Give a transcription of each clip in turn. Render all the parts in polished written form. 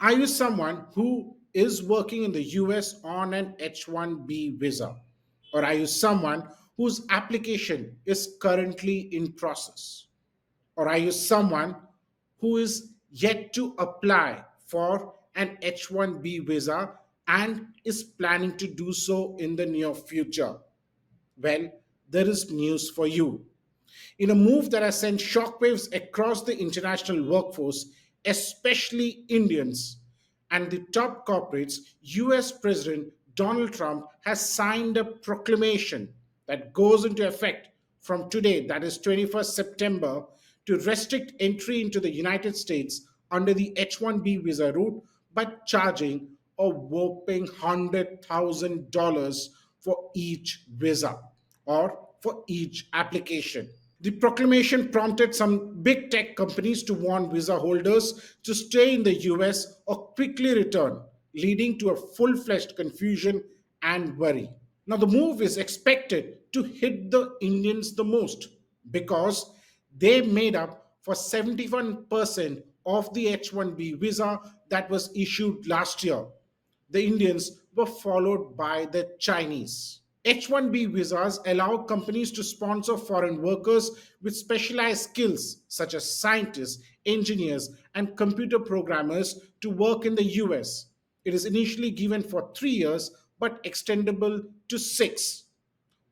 Are you someone who is working in the US on an H-1B visa? Or are you someone whose application is currently in process? Or are you someone who is yet to apply for an H-1B visa and is planning to do so in the near future? Well, there is news for you. In a move that has sent shockwaves across the international workforce, especially Indians and the top corporates, US President Donald Trump has signed a proclamation that goes into effect from today, that is 21st September, to restrict entry into the United States under the H-1B visa route by charging a whopping $100,000 for each visa or for each application. The proclamation prompted some big tech companies to warn visa holders to stay in the US or quickly return, leading to a full fledged confusion and worry. Now, the move is expected to hit the Indians the most because they made up for 71% of the H-1B visa that was issued last year. The Indians were followed by the Chinese. H-1B visas allow companies to sponsor foreign workers with specialized skills such as scientists, engineers, and computer programmers to work in the US. It is initially given for 3 years but extendable to 6.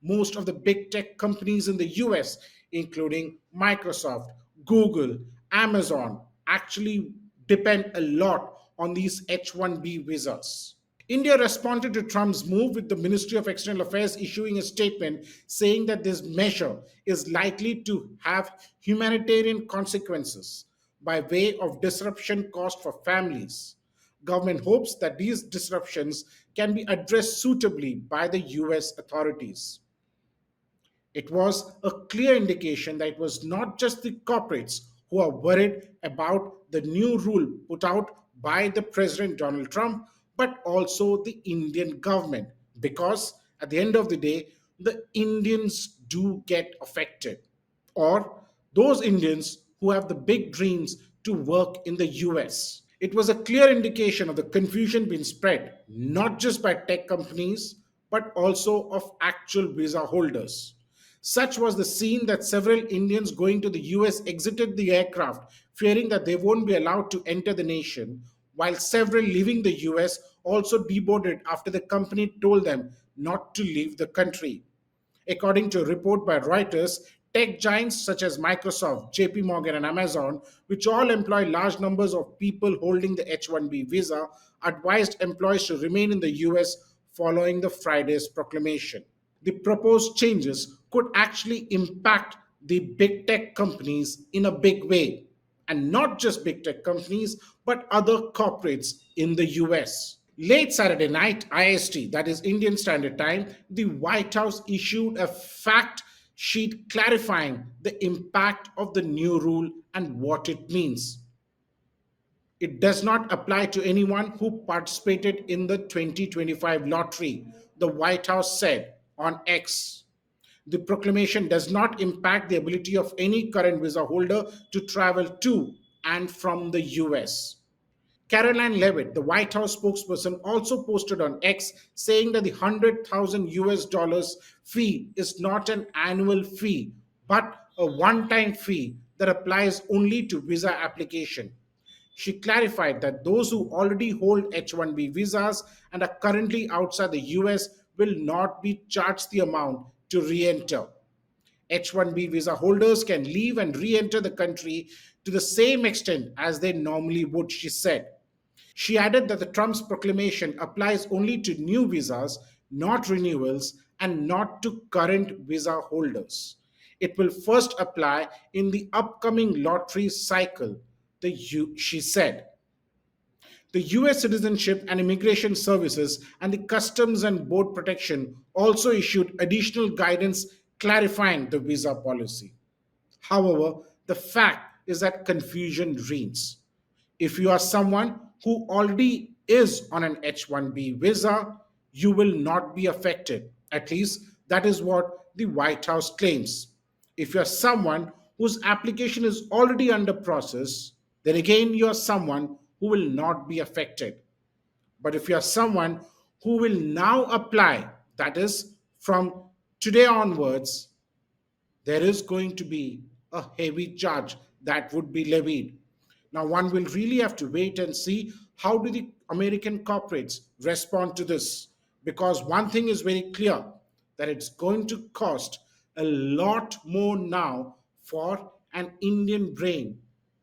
Most of the big tech companies in the US, including Microsoft, Google, Amazon, actually depend a lot on these H-1B visas. India responded to Trump's move with the Ministry of External Affairs issuing a statement saying that this measure is likely to have humanitarian consequences by way of disruption caused for families. Government hopes that these disruptions can be addressed suitably by the US authorities. It was a clear indication that it was not just the corporates who are worried about the new rule put out by the President Donald Trump, but also the Indian government. Because at the end of the day, the Indians do get affected, or those Indians who have the big dreams to work in the US. It was a clear indication of the confusion being spread, not just by tech companies, but also of actual visa holders. Such was the scene that several Indians going to the US exited the aircraft, fearing that they won't be allowed to enter the nation, while several leaving the US also deboarded after the company told them not to leave the country. According to a report by Reuters, tech giants such as Microsoft, JP Morgan, and Amazon, which all employ large numbers of people holding the H-1B visa, advised employees to remain in the US following the Friday's proclamation. The proposed changes could actually impact the big tech companies in a big way. And not just big tech companies, but other corporates in the US. Late Saturday night, IST, that is Indian Standard Time, the White House issued a fact sheet clarifying the impact of the new rule and what it means. It does not apply to anyone who participated in the 2025 lottery, the White House said on X. The proclamation does not impact the ability of any current visa holder to travel to and from the US. Caroline Levitt, the White House spokesperson, also posted on X saying that the 100,000 US dollars fee is not an annual fee, but a one time fee that applies only to visa application. She clarified that those who already hold H-1B visas and are currently outside the US will not be charged the amount to re enter. H-1B visa holders can leave and re enter the country to the same extent as they normally would, she said. She added that the Trump's proclamation applies only to new visas, not renewals, and not to current visa holders. It will first apply in the upcoming lottery cycle, she said. The US Citizenship and Immigration Services and the Customs and Border Protection also issued additional guidance clarifying the visa policy. However, the fact is that confusion reigns. If you are someone who already is on an H-1B visa, you will not be affected. At least that is what the White House claims. If you're someone whose application is already under process, then again you are someone who will not be affected. But if you are someone who will now apply, that is, from today onwards, there is going to be a heavy charge that would be levied. Now, one will really have to wait and see how do the American corporates respond to this. Because one thing is very clear that it's going to cost a lot more now for an Indian brain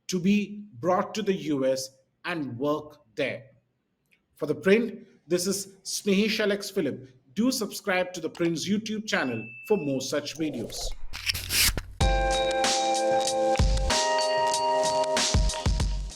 to be brought to the US and work there. For the print, this is Snehesh Alex Philip. Do subscribe to the Print's YouTube channel for more such videos.